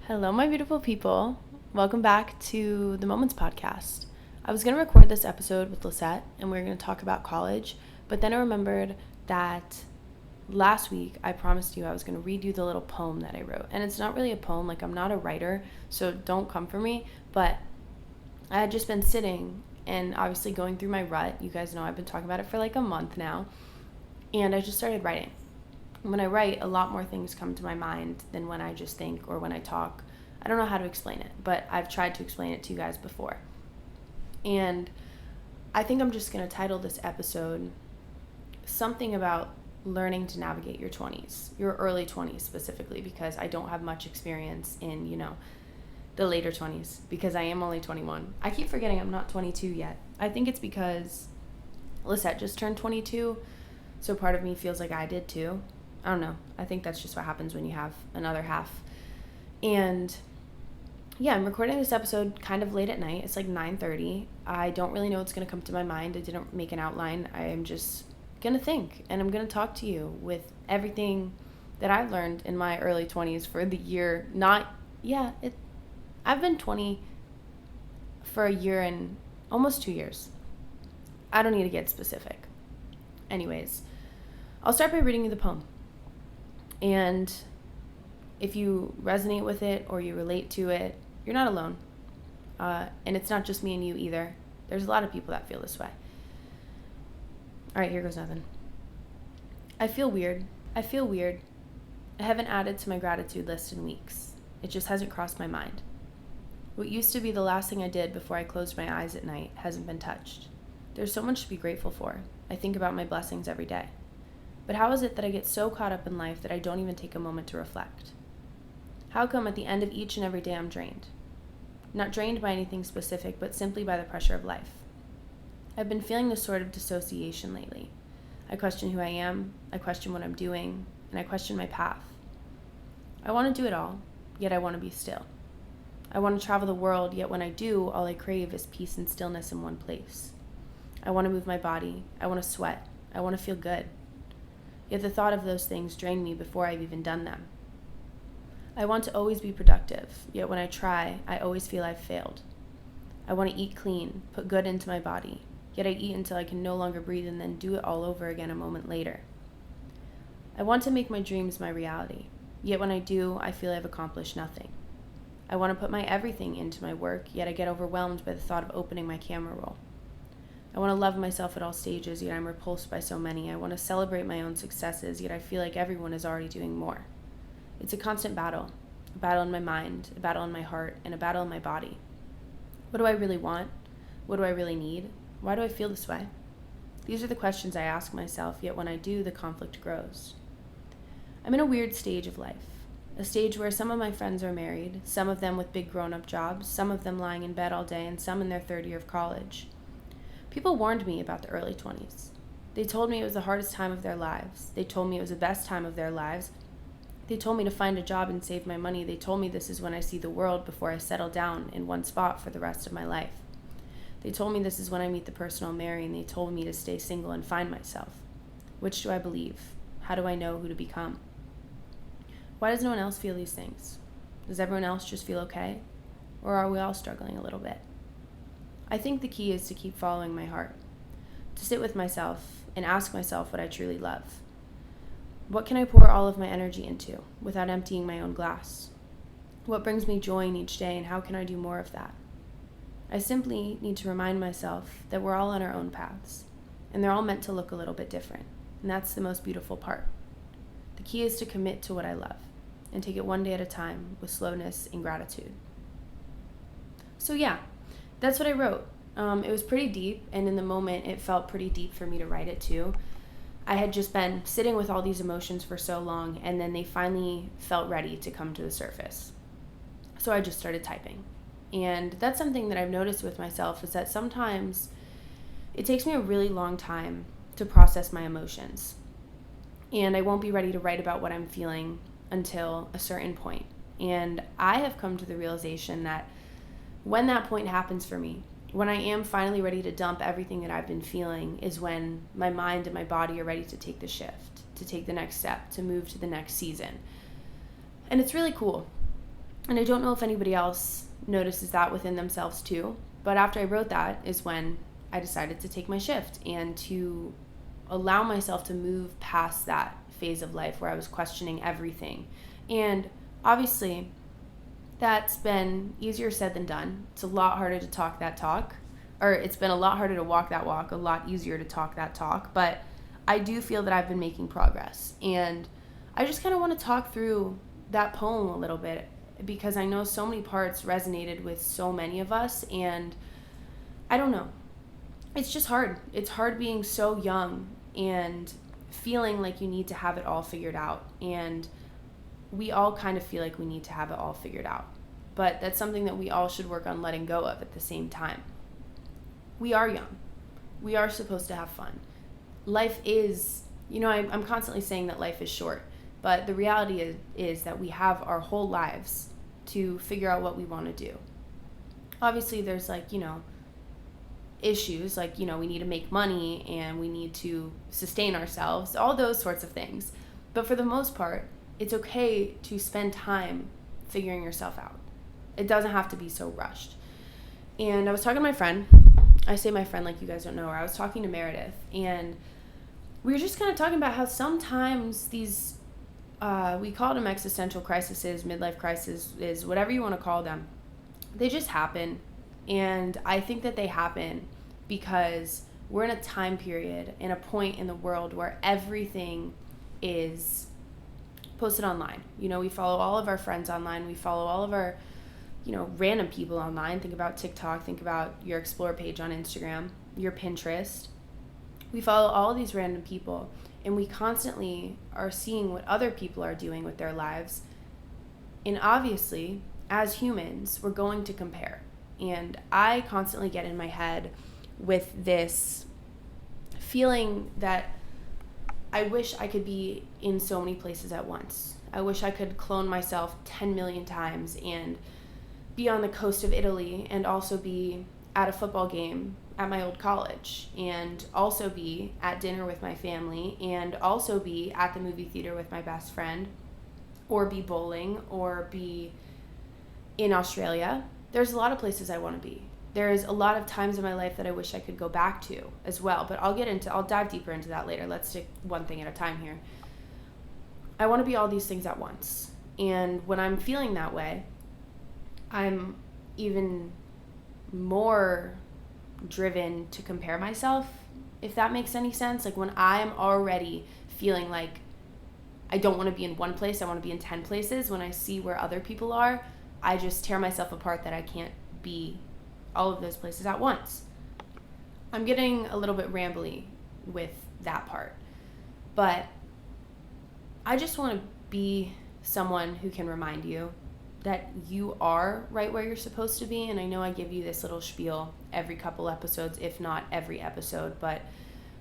Hello, my beautiful people. Welcome back to the Moments podcast. I was going to record this episode with Lisette and we were going to talk about college, but then I remembered that last week I promised you I was going to read you the little poem that I wrote. And it's not really a poem, like I'm not a writer, so don't come for me, but I had just been sitting and obviously going through my rut. You guys know I've been talking about it for like a month now, and I just started writing. When I write, a lot more things come to my mind than when I just think or when I talk. I don't know how to explain it, but I've tried to explain it to you guys before. And I think I'm just going to title this episode something about learning to navigate your 20s, your early 20s specifically, because I don't have much experience in, the later 20s, because I am only 21. I keep forgetting I'm not 22 yet. I think it's because Lisette just turned 22, so part of me feels like I did too. I don't know. I think that's just what happens when you have another half. And yeah, I'm recording this episode kind of late at night. It's like 9:30. I don't really know what's going to come to my mind. I didn't make an outline. I am just going to think, and I'm going to talk to you with everything that I've learned in my early 20s for the year. I've been 20 for a year and almost 2 years. I don't need to get specific. Anyways, I'll start by reading you the poem. And if you resonate with it or you relate to it, you're not alone. And it's not just me and you either. There's a lot of people that feel this way. All right, here goes nothing. I feel weird. I haven't added to my gratitude list in weeks. It just hasn't crossed my mind. What used to be the last thing I did before I closed my eyes at night hasn't been touched. There's so much to be grateful for. I think about my blessings every day. But how is it that I get so caught up in life that I don't even take a moment to reflect? How come at the end of each and every day I'm drained? Not drained by anything specific, but simply by the pressure of life. I've been feeling this sort of dissociation lately. I question who I am, I question what I'm doing, and I question my path. I want to do it all, yet I want to be still. I want to travel the world, yet when I do, all I crave is peace and stillness in one place. I want to move my body, I want to sweat, I want to feel good. Yet the thought of those things drain me before I've even done them. I want to always be productive, yet when I try, I always feel I've failed. I want to eat clean, put good into my body, yet I eat until I can no longer breathe and then do it all over again a moment later. I want to make my dreams my reality, yet when I do, I feel I've accomplished nothing. I want to put my everything into my work, yet I get overwhelmed by the thought of opening my camera roll. I want to love myself at all stages, yet I'm repulsed by so many. I want to celebrate my own successes, yet I feel like everyone is already doing more. It's a constant battle. A battle in my mind, a battle in my heart, and a battle in my body. What do I really want? What do I really need? Why do I feel this way? These are the questions I ask myself, yet when I do, the conflict grows. I'm in a weird stage of life. A stage where some of my friends are married, some of them with big grown-up jobs, some of them lying in bed all day, and some in their third year of college. People warned me about the early 20s. They told me it was the hardest time of their lives. They told me it was the best time of their lives. They told me to find a job and save my money. They told me this is when I see the world before I settle down in one spot for the rest of my life. They told me this is when I meet the person I'll marry, and they told me to stay single and find myself. Which do I believe? How do I know who to become? Why does no one else feel these things? Does everyone else just feel okay? Or are we all struggling a little bit? I think the key is to keep following my heart, to sit with myself and ask myself what I truly love. What can I pour all of my energy into without emptying my own glass? What brings me joy in each day, and how can I do more of that? I simply need to remind myself that we're all on our own paths, and they're all meant to look a little bit different, and that's the most beautiful part. The key is to commit to what I love and take it one day at a time with slowness and gratitude. So yeah, that's what I wrote. It was pretty deep, and in the moment, it felt pretty deep for me to write it too. I had just been sitting with all these emotions for so long, and then they finally felt ready to come to the surface. So I just started typing. And that's something that I've noticed with myself, is that sometimes it takes me a really long time to process my emotions. And I won't be ready to write about what I'm feeling until a certain point. And I have come to the realization that when that point happens for me, when I am finally ready to dump everything that I've been feeling, is when my mind and my body are ready to take the shift, to take the next step, to move to the next season. And it's really cool. And I don't know if anybody else notices that within themselves too. But after I wrote that is when I decided to take my shift and to allow myself to move past that phase of life where I was questioning everything. And obviously, that's been easier said than done. It's a lot harder to talk that talk, or it's been a lot harder to walk that walk, a lot easier to talk that talk. But I do feel that I've been making progress. And I just kind of want to talk through that poem a little bit because I know so many parts resonated with so many of us. And I don't know. It's just hard. It's hard being so young and feeling like you need to have it all figured out. And we all kind of feel like we need to have it all figured out. But that's something that we all should work on letting go of at the same time. We are young. We are supposed to have fun. Life is, I'm constantly saying that life is short. But the reality is that we have our whole lives to figure out what we want to do. Obviously, there's issues we need to make money and we need to sustain ourselves, all those sorts of things. But for the most part, it's okay to spend time figuring yourself out. It doesn't have to be so rushed. And I was talking to my friend. I say my friend like you guys don't know her. I was talking to Meredith, and we were just kind of talking about how sometimes these, we call them existential crises, midlife crises, whatever you want to call them. They just happen. And I think that they happen because we're in a time period, in a point in the world where everything is posted online. We follow all of our friends online. We follow all of our, random people online. Think about TikTok. Think about your Explore page on Instagram, your Pinterest. We follow all of these random people, and we constantly are seeing what other people are doing with their lives. And obviously, as humans, we're going to compare. And I constantly get in my head with this feeling that I wish I could be in so many places at once. I wish I could clone myself 10 million times and be on the coast of Italy and also be at a football game at my old college and also be at dinner with my family and also be at the movie theater with my best friend or be bowling or be in Australia. There's a lot of places I want to be. There's a lot of times in my life that I wish I could go back to as well, but I'll dive deeper into that later. Let's take one thing at a time here. I want to be all these things at once. And when I'm feeling that way, I'm even more driven to compare myself, if that makes any sense. Like when I'm already feeling like I don't want to be in one place, I want to be in 10 places, when I see where other people are, I just tear myself apart that I can't be all of those places at once. I'm getting a little bit rambly with that part, but I just want to be someone who can remind you that you are right where you're supposed to be. And I know I give you this little spiel every couple episodes, if not every episode, but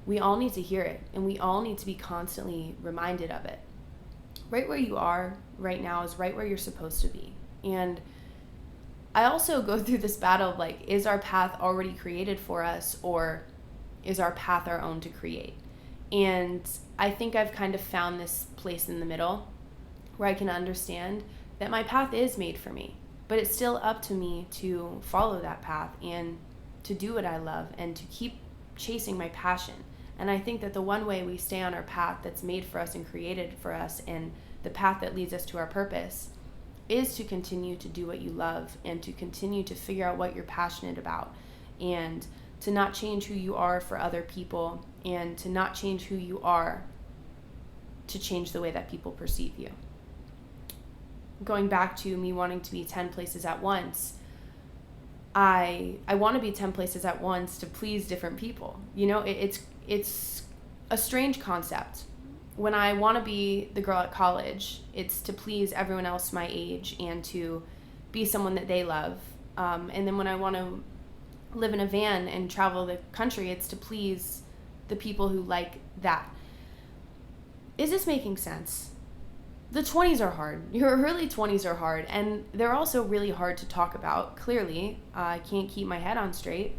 we all need to hear it and we all need to be constantly reminded of it. Right where you are right now is right where you're supposed to be. And I also go through this battle of is our path already created for us or is our path our own to create? And I think I've kind of found this place in the middle where I can understand that my path is made for me, but it's still up to me to follow that path and to do what I love and to keep chasing my passion. And I think that the one way we stay on our path that's made for us and created for us and the path that leads us to our purpose is to continue to do what you love and to continue to figure out what you're passionate about and to not change who you are for other people and to not change who you are to change the way that people perceive you. Going back to me wanting to be 10 places at once, I want to be 10 places at once to please different people. It's a strange concept. When I want to be the girl at college, it's to please everyone else my age and to be someone that they love. And then when I want to live in a van and travel the country, it's to please the people who like that. Is this making sense? The 20s are hard. Your early 20s are hard, and they're also really hard to talk about. Clearly, I can't keep my head on straight,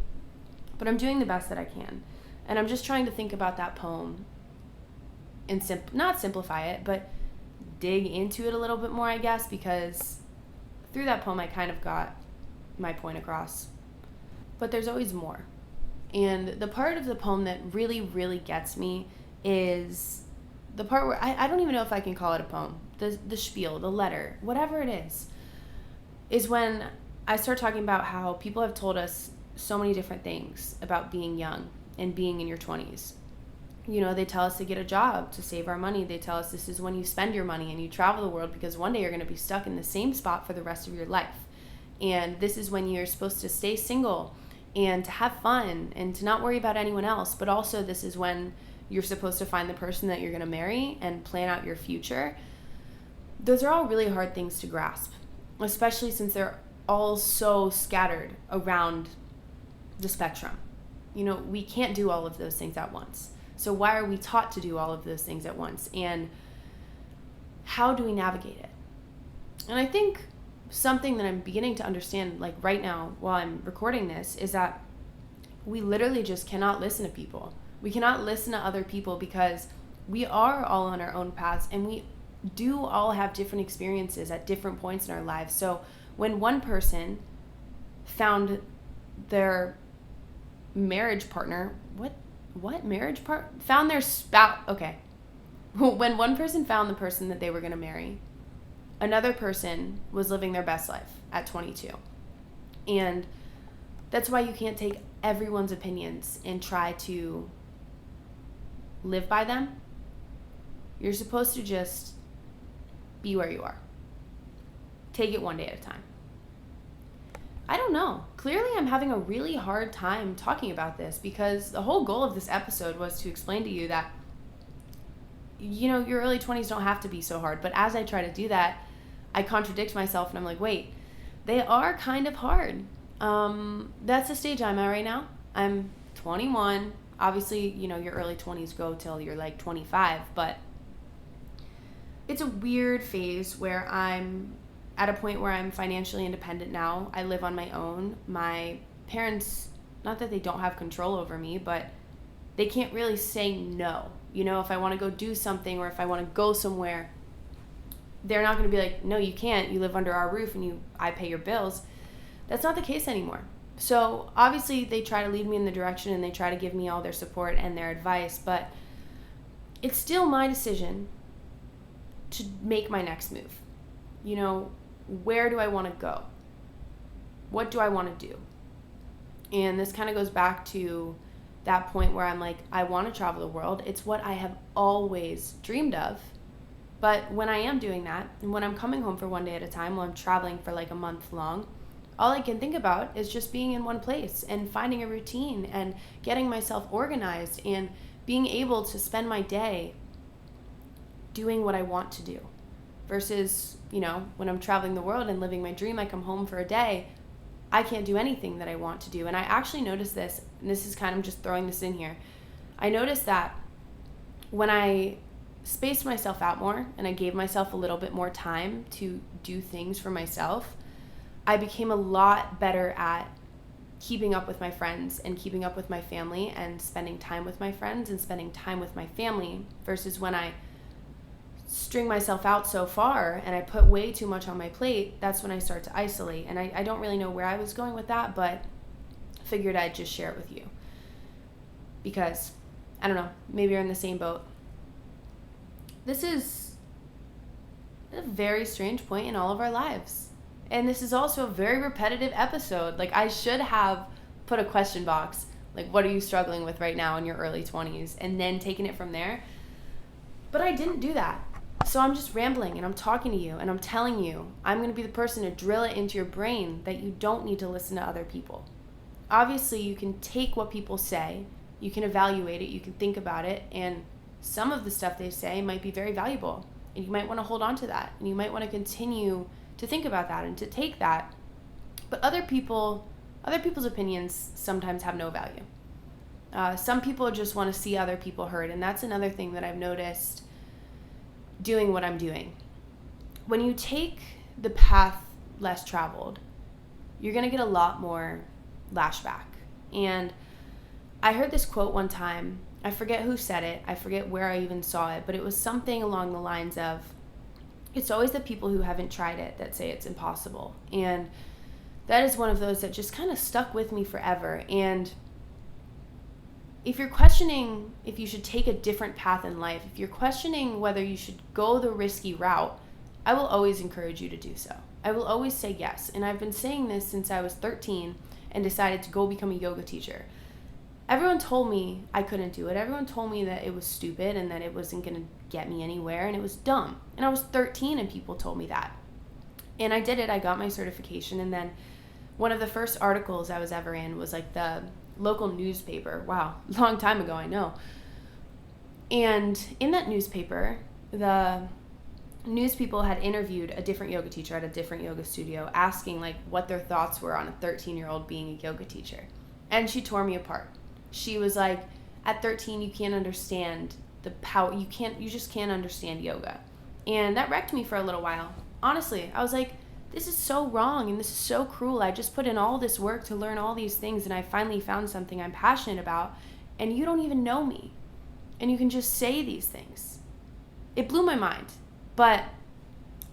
but I'm doing the best that I can. And I'm just trying to think about that poem and not simplify it, but dig into it a little bit more, I guess, because through that poem, I kind of got my point across. But there's always more. And the part of the poem that really, really gets me is the part where I don't even know if I can call it a poem. The spiel, the letter, whatever it is when I start talking about how people have told us so many different things about being young and being in your 20s. You know, they tell us to get a job, to save our money. They tell us this is when you spend your money and you travel the world, because one day you're going to be stuck in the same spot for the rest of your life. And this is when you're supposed to stay single and to have fun and to not worry about anyone else. But also this is when you're supposed to find the person that you're going to marry and plan out your future. Those are all really hard things to grasp, especially since they're all so scattered around the spectrum. You know, we can't do all of those things at once. So why are we taught to do all of those things at once? And how do we navigate it? And I think something that I'm beginning to understand, like right now while I'm recording this, is that we literally just cannot listen to people. We cannot listen to other people because we are all on our own paths, and we do all have different experiences at different points in our lives. So when one person found their marriage partner, found their spouse, okay. When one person found the person that they were going to marry, another person was living their best life at 22. And that's why you can't take everyone's opinions and try to live by them. You're supposed to just be where you are. Take it one day at a time. I don't know. Clearly, I'm having a really hard time talking about this because the whole goal of this episode was to explain to you that, you know, your early 20s don't have to be so hard. But as I try to do that, I contradict myself and I'm like, wait, they are kind of hard. That's the stage I'm at right now. I'm 21. Obviously, you know, your early 20s go till you're like 25, but it's a weird phase where I'm at a point where I'm financially independent now. I live on my own. My parents, not that they don't have control over me, but they can't really say no. You know, if I want to go do something or if I want to go somewhere, they're not going to be like, no, you can't. You live under our roof and I pay your bills. That's not the case anymore. So obviously they try to lead me in the direction and they try to give me all their support and their advice, but it's still my decision to make my next move. You know, where do I want to go? What do I want to do? And this kind of goes back to that point where I'm like, I want to travel the world. It's what I have always dreamed of. But when I am doing that, and when I'm coming home for one day at a time, while I'm traveling for like a month long, all I can think about is just being in one place and finding a routine and getting myself organized and being able to spend my day doing what I want to do. Versus, you know, when I'm traveling the world and living my dream, I come home for a day, I can't do anything that I want to do. And I actually noticed this, and this is kind of just throwing this in here. I noticed that when I spaced myself out more and I gave myself a little bit more time to do things for myself, I became a lot better at keeping up with my friends and keeping up with my family and spending time with my friends and spending time with my family, versus when I string myself out so far and I put way too much on my plate, that's when I start to isolate. And I don't really know where I was going with that, but figured I'd just share it with you. Because, I don't know, maybe you're in the same boat. This is a very strange point in all of our lives. And this is also a very repetitive episode. Like, I should have put a question box, like, what are you struggling with right now in your early 20s? And then taken it from there. But I didn't do that. So I'm just rambling and I'm talking to you and I'm telling you, I'm going to be the person to drill it into your brain that you don't need to listen to other people. Obviously, you can take what people say, you can evaluate it, you can think about it, and some of the stuff they say might be very valuable. And you might want to hold on to that. And you might want to continue to think about that and to take that. But other people's opinions sometimes have no value. Some people just want to see other people hurt. And that's another thing that I've noticed doing what I'm doing. When you take the path less traveled, you're going to get a lot more lashback. And I heard this quote one time. I forget who said it. I forget where I even saw it, but it was something along the lines of, it's always the people who haven't tried it that say it's impossible. And that is one of those that just kind of stuck with me forever. And if you're questioning if you should take a different path in life, if you're questioning whether you should go the risky route, I will always encourage you to do so. I will always say yes. And I've been saying this since I was 13 and decided to go become a yoga teacher. Everyone told me I couldn't do it. Everyone told me that it was stupid and that it wasn't going to get me anywhere, and it was dumb. And I was 13 and people told me that. And I did it. I got my certification, and then one of the first articles I was ever in was like the local newspaper. Wow, long time ago, I know. And in that newspaper, the news people had interviewed a different yoga teacher at a different yoga studio, asking like what their thoughts were on a 13-year-old being a yoga teacher. And she tore me apart. She was like, at 13, you can't understand the power. You just can't understand yoga. And that wrecked me for a little while. Honestly, I was like, this is so wrong and this is so cruel. I just put in all this work to learn all these things, and I finally found something I'm passionate about, and you don't even know me. And you can just say these things. It blew my mind. But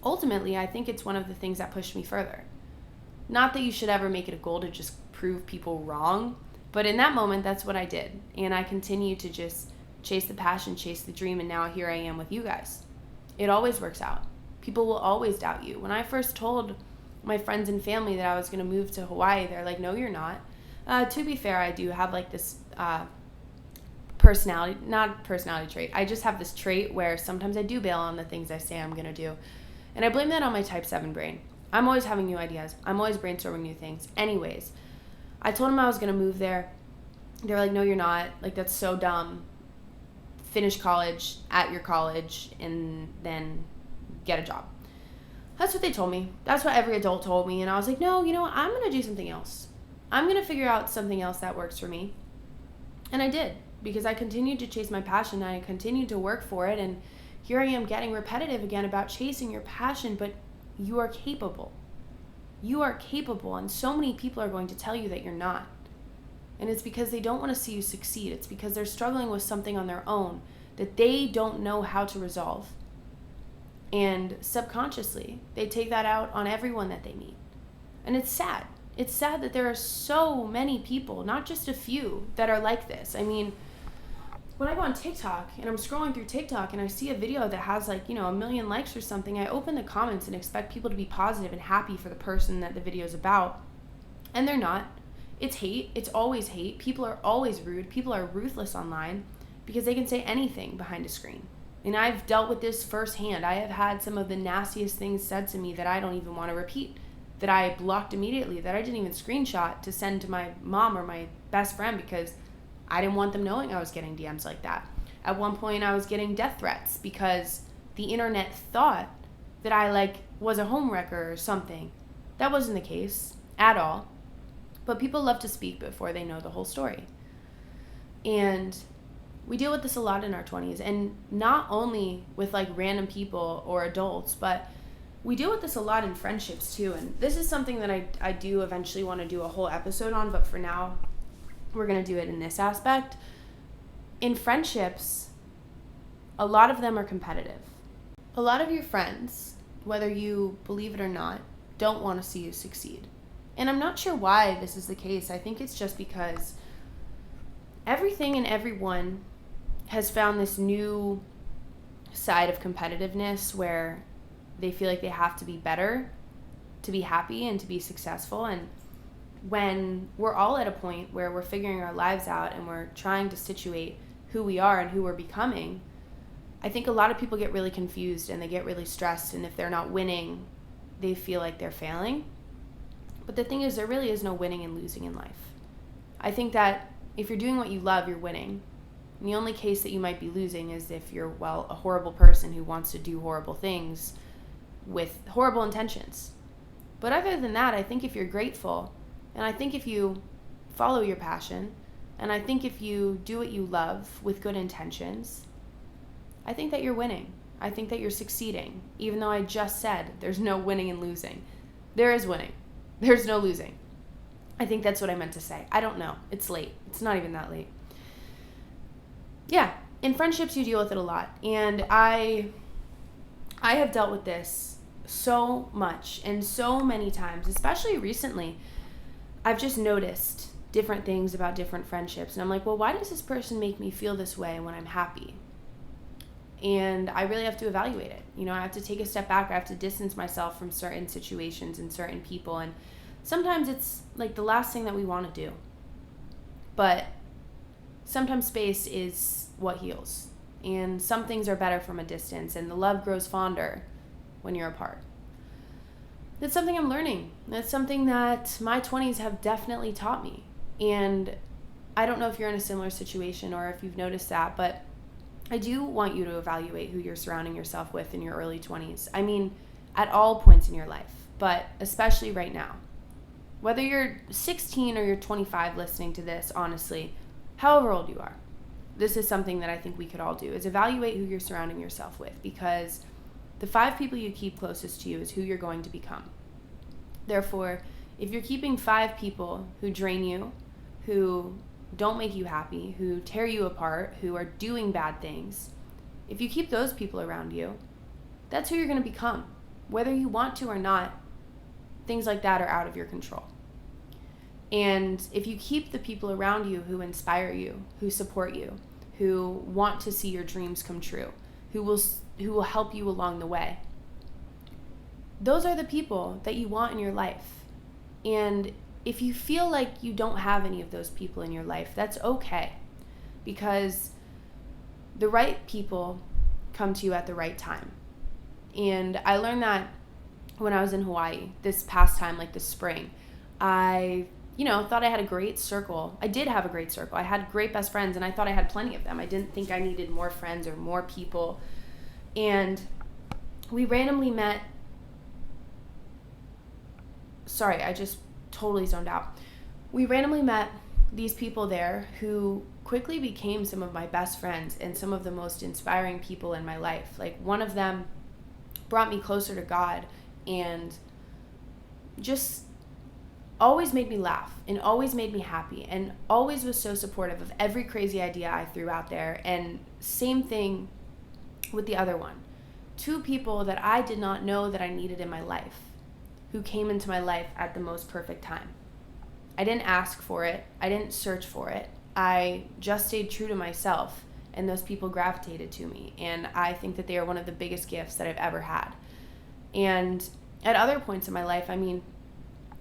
ultimately, I think it's one of the things that pushed me further. Not that you should ever make it a goal to just prove people wrong, but in that moment, that's what I did. And I continued to just chase the passion, chase the dream, and now here I am with you guys. It always works out. People will always doubt you. When I first told my friends and family that I was going to move to Hawaii, they're like, no, you're not. To be fair, I do have like this not personality trait. I just have this trait where sometimes I do bail on the things I say I'm going to do. And I blame that on my type 7 brain. I'm always having new ideas. I'm always brainstorming new things. Anyways, I told them I was going to move there. They were like, no, you're not. Like, that's so dumb. Finish college at your college and then get a job. That's what they told me. That's what every adult told me. And I was like, no, you know what? I'm going to do something else. I'm going to figure out something else that works for me. And I did, because I continued to chase my passion and I continued to work for it. And here I am getting repetitive again about chasing your passion, but you are capable. You are capable, and so many people are going to tell you that you're not. And it's because they don't want to see you succeed. It's because they're struggling with something on their own that they don't know how to resolve. And subconsciously, they take that out on everyone that they meet. And it's sad. It's sad that there are so many people, not just a few, that are like this. I mean, when I go on TikTok and I'm scrolling through TikTok and I see a video that has like, 1 million likes or something, I open the comments and expect people to be positive and happy for the person that the video is about. And they're not. It's hate. It's always hate. People are always rude. People are ruthless online because they can say anything behind a screen. And I've dealt with this firsthand. I have had some of the nastiest things said to me that I don't even want to repeat, that I blocked immediately, that I didn't even screenshot to send to my mom or my best friend because I didn't want them knowing I was getting DMs like that. At one point, I was getting death threats because the internet thought that I was a homewrecker or something. That wasn't the case at all. But people love to speak before they know the whole story. And we deal with this a lot in our 20s, and not only with random people or adults, but we deal with this a lot in friendships too. And this is something that I do eventually want to do a whole episode on, but for now, we're going to do it in this aspect. In friendships, a lot of them are competitive. A lot of your friends, whether you believe it or not, don't want to see you succeed. And I'm not sure why this is the case. I think it's just because everything and everyone has found this new side of competitiveness where they feel like they have to be better to be happy and to be successful. And when we're all at a point where we're figuring our lives out and we're trying to situate who we are and who we're becoming, I think a lot of people get really confused and they get really stressed. And if they're not winning, they feel like they're failing. But the thing is, there really is no winning and losing in life. I think that if you're doing what you love, you're winning. And the only case that you might be losing is if you're, a horrible person who wants to do horrible things with horrible intentions. But other than that, I think if you're grateful, and I think if you follow your passion, and I think if you do what you love with good intentions, I think that you're winning. I think that you're succeeding, even though I just said there's no winning and losing. There is winning. There's no losing. I think that's what I meant to say. I don't know. It's late. It's not even that late. Yeah, in friendships you deal with it a lot. And I I have dealt with this so much and so many times, especially recently. I've just noticed different things about different friendships. And I'm like, well, why does this person make me feel this way when I'm happy? And I really have to evaluate it. I have to take a step back. I have to distance myself from certain situations and certain people. And sometimes it's like the last thing that we want to do. But sometimes space is what heals. And some things are better from a distance. And the love grows fonder when you're apart. That's something I'm learning. That's something that my 20s have definitely taught me. And I don't know if you're in a similar situation or if you've noticed that, but I do want you to evaluate who you're surrounding yourself with in your early 20s. I mean, at all points in your life, but especially right now. Whether you're 16 or you're 25 listening to this, honestly, however old you are, this is something that I think we could all do, is evaluate who you're surrounding yourself with, because the 5 people you keep closest to you is who you're going to become. Therefore, if you're keeping 5 people who drain you, who don't make you happy, who tear you apart, who are doing bad things, if you keep those people around you, that's who you're going to become. Whether you want to or not, things like that are out of your control. And if you keep the people around you who inspire you, who support you, who want to see your dreams come true, who will help you along the way, those are the people that you want in your life. And if you feel like you don't have any of those people in your life, that's okay, because the right people come to you at the right time. And I learned that when I was in Hawaii this past time, like this spring. I thought I had a great circle. I did have a great circle. I had great best friends, and I thought I had plenty of them. I didn't think I needed more friends or more people. And we randomly met. Sorry, I just totally zoned out. We randomly met these people there who quickly became some of my best friends and some of the most inspiring people in my life. Like, one of them brought me closer to God and just always made me laugh and always made me happy and always was so supportive of every crazy idea I threw out there. And same thing with the other one. 2 people that I did not know that I needed in my life, who came into my life at the most perfect time. I didn't ask for it. I didn't search for it. I just stayed true to myself, and those people gravitated to me. And I think that they are one of the biggest gifts that I've ever had. And at other points in my life, I mean,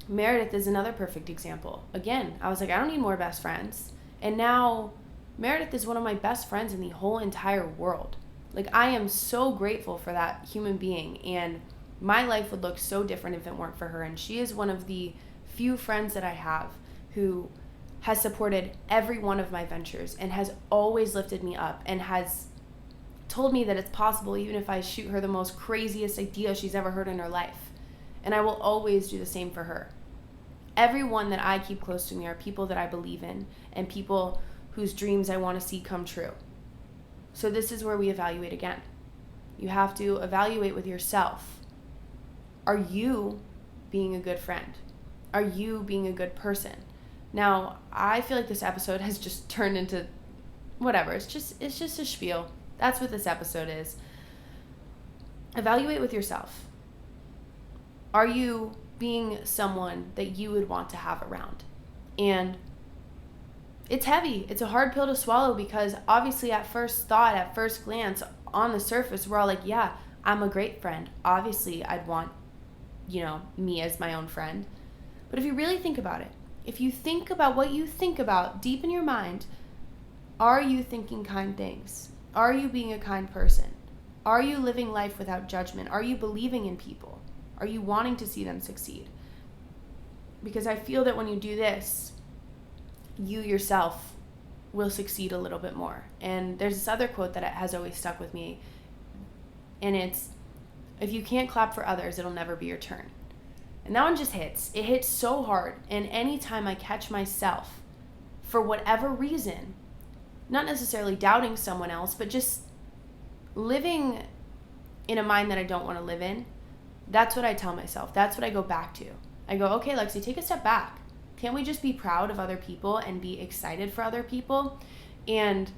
Meredith is another perfect example. Again, I was like, I don't need more best friends. And now Meredith is one of my best friends in the whole entire world. Like, I am so grateful for that human being, and my life would look so different if it weren't for her. And she is one of the few friends that I have who has supported every one of my ventures and has always lifted me up and has told me that it's possible even if I shoot her the most craziest idea she's ever heard in her life. And I will always do the same for her. Everyone that I keep close to me are people that I believe in and people whose dreams I want to see come true. So this is where we evaluate again. You have to evaluate with yourself. Are you being a good friend? Are you being a good person? Now, I feel like this episode has just turned into whatever. It's just a spiel. That's what this episode is. Evaluate with yourself. Are you being someone that you would want to have around? And it's heavy. It's a hard pill to swallow, because obviously at first thought, at first glance, on the surface, we're all like, yeah, I'm a great friend. Obviously, I'd want, me as my own friend. But if you really think about it, if you think about what you think about deep in your mind, are you thinking kind things? Are you being a kind person? Are you living life without judgment? Are you believing in people? Are you wanting to see them succeed? Because I feel that when you do this, you yourself will succeed a little bit more. And there's this other quote that has always stuck with me, and it's, if you can't clap for others, it'll never be your turn. And that one just hits. It hits so hard. And anytime I catch myself, for whatever reason, not necessarily doubting someone else, but just living in a mind that I don't want to live in, that's what I tell myself. That's what I go back to. I go, okay, Lexi, take a step back. Can't we just be proud of other people and be excited for other people? And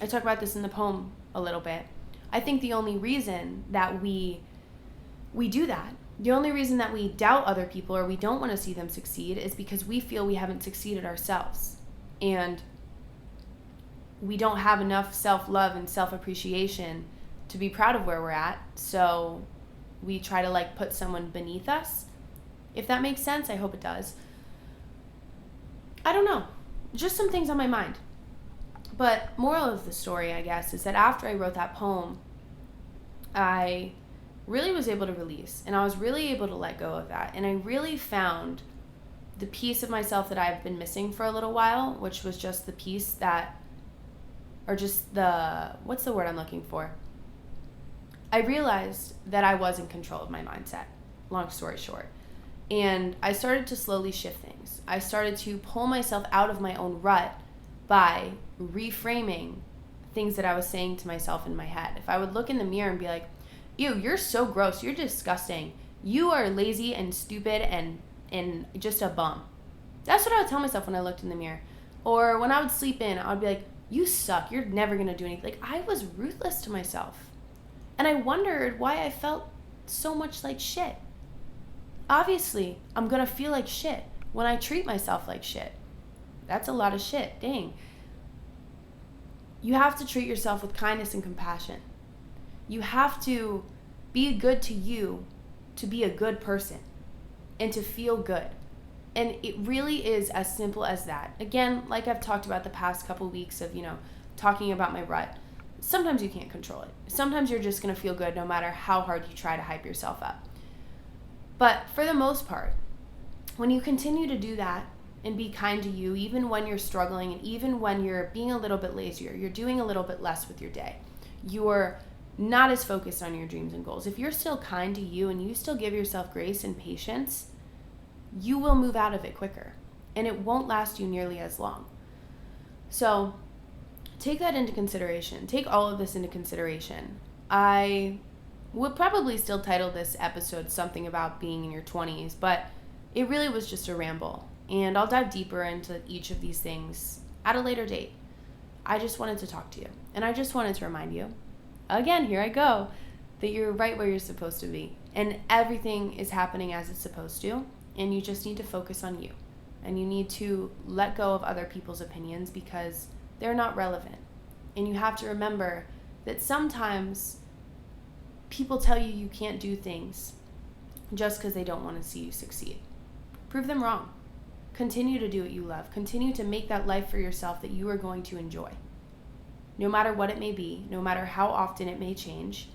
I talk about this in the poem a little bit. I think the only reason that we do that, the only reason that we doubt other people or we don't want to see them succeed is because we feel we haven't succeeded ourselves. And we don't have enough self-love and self-appreciation to be proud of where we're at. So we try to like put someone beneath us. If that makes sense, I hope it does. I don't know. Just some things on my mind. But moral of the story, I guess, is that after I wrote that poem, I really was able to release, and I was really able to let go of that. And I really found the piece of myself that I've been missing for a little while, which was just the piece that, or just the, what's the word I'm looking for? I realized that I was in control of my mindset, long story short. And I started to slowly shift things. I started to pull myself out of my own rut by reframing things that I was saying to myself in my head. If I would look in the mirror and be like, ew, you're so gross, you're disgusting, you are lazy and stupid and just a bum. That's what I would tell myself when I looked in the mirror. Or when I would sleep in, I would be like, you suck, you're never gonna do anything. Like, I was ruthless to myself. And I wondered why I felt so much like shit. Obviously, I'm gonna feel like shit when I treat myself like shit. That's a lot of shit, dang. You have to treat yourself with kindness and compassion. You have to be good to you to be a good person and to feel good. And it really is as simple as that. Again, like I've talked about the past couple weeks of, talking about my rut. Sometimes you can't control it. Sometimes you're just going to feel good no matter how hard you try to hype yourself up. But for the most part, when you continue to do that and be kind to you, even when you're struggling and even when you're being a little bit lazier, you're doing a little bit less with your day, you're not as focused on your dreams and goals. If you're still kind to you and you still give yourself grace and patience, you will move out of it quicker and it won't last you nearly as long. So take that into consideration. Take all of this into consideration. I would probably still title this episode something about being in your 20s, but it really was just a ramble. And I'll dive deeper into each of these things at a later date. I just wanted to talk to you. And I just wanted to remind you, again, here I go, that you're right where you're supposed to be. And everything is happening as it's supposed to. And you just need to focus on you. And you need to let go of other people's opinions because they're not relevant. And you have to remember that sometimes people tell you you can't do things just because they don't want to see you succeed. Prove them wrong. Continue to do what you love. Continue to make that life for yourself that you are going to enjoy. No matter what it may be, no matter how often it may change,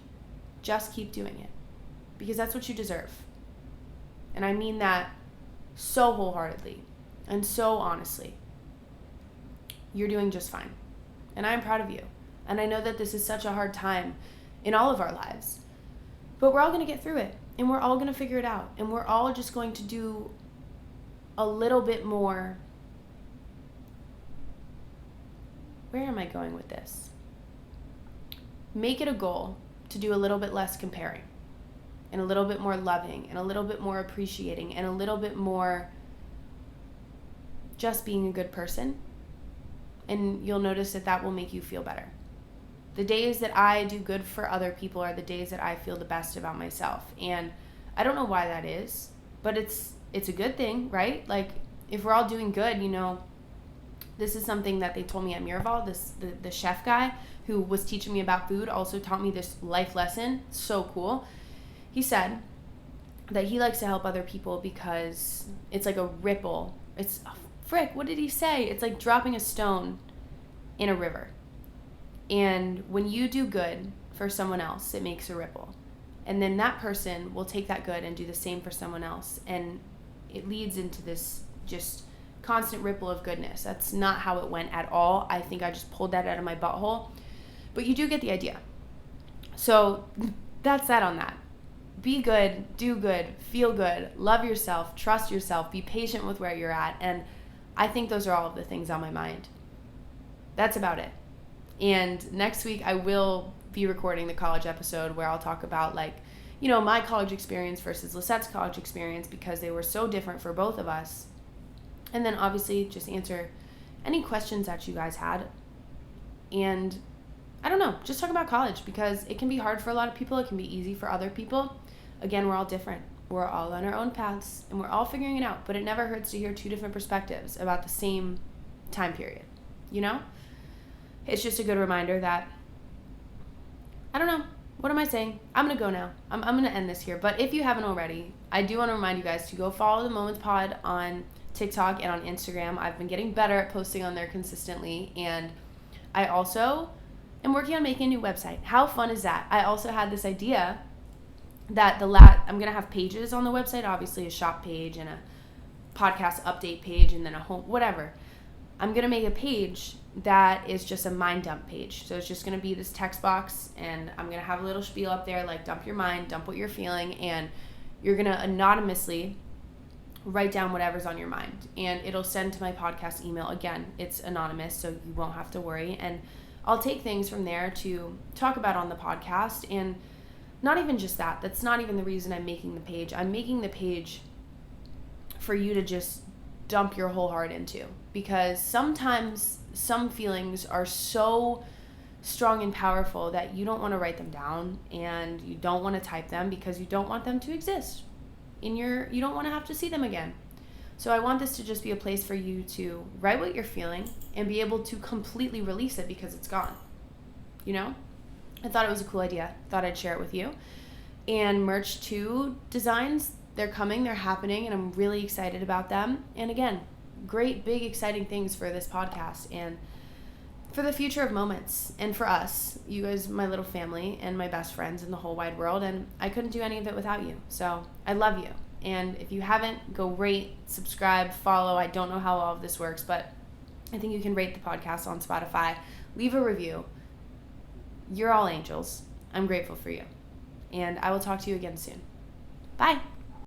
just keep doing it because that's what you deserve. And I mean that so wholeheartedly and so honestly. You're doing just fine. And I'm proud of you. And I know that this is such a hard time in all of our lives. But we're all going to get through it. And we're all going to figure it out. And we're all just going to do a little bit more. Where am I going with this? Make it a goal to do a little bit less comparing. And a little bit more loving. And a little bit more appreciating. And a little bit more just being a good person. And you'll notice that that will make you feel better. The days that I do good for other people are the days that I feel the best about myself. And I don't know why that is, but it's a good thing, right? Like, if we're all doing good, this is something that they told me at Miraval. The chef guy who was teaching me about food also taught me this life lesson. So cool. He said that he likes to help other people because it's like a ripple. What did he say? It's like dropping a stone in a river. And when you do good for someone else, it makes a ripple. And then that person will take that good and do the same for someone else. And it leads into this just constant ripple of goodness. That's not how it went at all. I think I just pulled that out of my butthole. But you do get the idea. So that's that on that. Be good, do good, feel good, love yourself, trust yourself, be patient with where you're at. And I think those are all of the things on my mind. That's about it. And next week I will be recording the college episode where I'll talk about my college experience versus Lisette's college experience because they were so different for both of us. And then obviously just answer any questions that you guys had. And I don't know, just talk about college, because it can be hard for a lot of people. It can be easy for other people. Again, we're all different. We're all on our own paths, and we're all figuring it out. But it never hurts to hear two different perspectives about the same time period, you know? It's just a good reminder that, I don't know, what am I saying? I'm going to go now. I'm going to end this here. But if you haven't already, I do want to remind you guys to go follow the Moments Pod on TikTok and on Instagram. I've been getting better at posting on there consistently, and I also am working on making a new website. How fun is that? I also had this idea that I'm going to have pages on the website, obviously a shop page and a podcast update page and then a home, whatever. I'm going to make a page that is just a mind dump page. So it's just going to be this text box, and I'm going to have a little spiel up there like dump your mind, dump what you're feeling, and you're going to anonymously write down whatever's on your mind, and it'll send to my podcast email. Again, it's anonymous, so you won't have to worry, and I'll take things from there to talk about on the podcast. And not even just that. That's not even the reason I'm making the page. I'm making the page for you to just dump your whole heart into, because sometimes some feelings are so strong and powerful that you don't want to write them down, and you don't want to type them because you don't want them to exist you don't want to have to see them again. So I want this to just be a place for you to write what you're feeling and be able to completely release it because it's gone. You know? I thought it was a cool idea. Thought I'd share it with you. And merch 2 designs, they're coming, they're happening, and I'm really excited about them. And again, great, big, exciting things for this podcast and for the future of Moments, and for us, you guys, my little family and my best friends in the whole wide world. And I couldn't do any of it without you. So I love you. And if you haven't, go rate, subscribe, follow. I don't know how all of this works, but I think you can rate the podcast on Spotify. Leave a review. You're all angels. I'm grateful for you. And I will talk to you again soon. Bye.